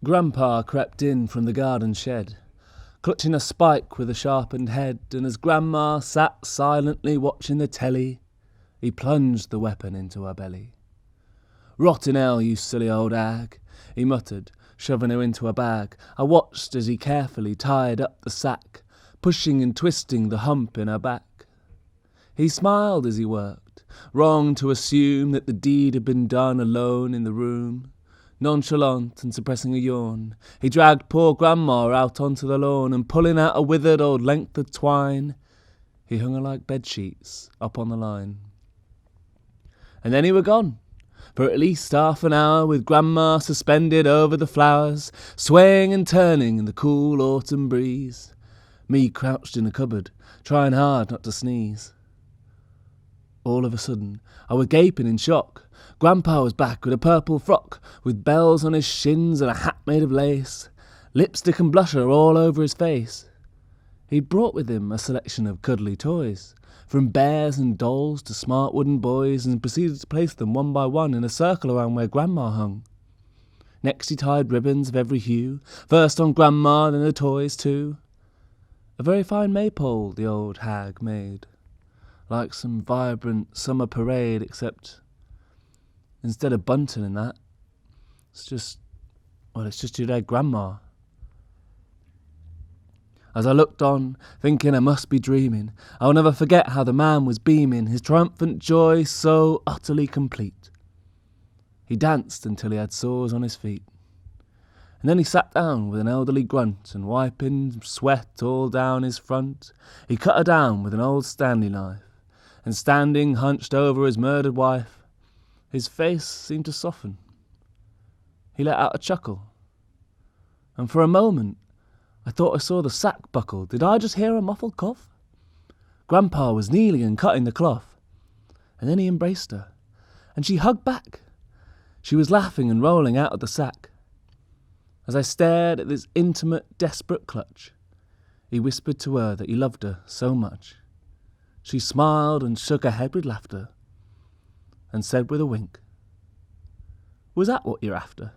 Grandpa crept in from the garden shed, clutching a spike with a sharpened head, and as Grandma sat silently watching the telly, he plunged the weapon into her belly. "Rottin' hell, you silly old hag," he muttered, shoving her into a bag. I watched as he carefully tied up the sack, pushing and twisting the hump in her back. He smiled as he worked, wrong to assume that the deed had been done alone in the room. Nonchalant and suppressing a yawn, he dragged poor Grandma out onto the lawn, and pulling out a withered old length of twine, he hung her like bedsheets up on the line. And then he were gone, for at least half an hour, with Grandma suspended over the flowers, swaying and turning in the cool autumn breeze. Me crouched in the cupboard, trying hard not to sneeze. All of a sudden, I were gaping in shock. Grandpa was back with a purple frock, with bells on his shins and a hat made of lace, lipstick and blusher all over his face. He'd brought with him a selection of cuddly toys, from bears and dolls to smart wooden boys, and proceeded to place them one by one in a circle around where Grandma hung. Next he tied ribbons of every hue, first on Grandma, then the toys too. A very fine maypole the old hag made, like some vibrant summer parade, except instead of bunting and that, it's just your dead Grandma. As I looked on, thinking I must be dreaming, I'll never forget how the man was beaming, his triumphant joy so utterly complete. He danced until he had sores on his feet. And then he sat down with an elderly grunt, and wiping sweat all down his front, he cut her down with an old Stanley knife, and standing hunched over his murdered wife, his face seemed to soften. He let out a chuckle, and for a moment I thought I saw the sack buckle. Did I just hear a muffled cough? Grandpa was kneeling and cutting the cloth, and then he embraced her, and she hugged back. She was laughing and rolling out of the sack. As I stared at this intimate, desperate clutch, he whispered to her that he loved her so much. She smiled and shook her head with laughter, and said with a wink, "Was that what you're after?"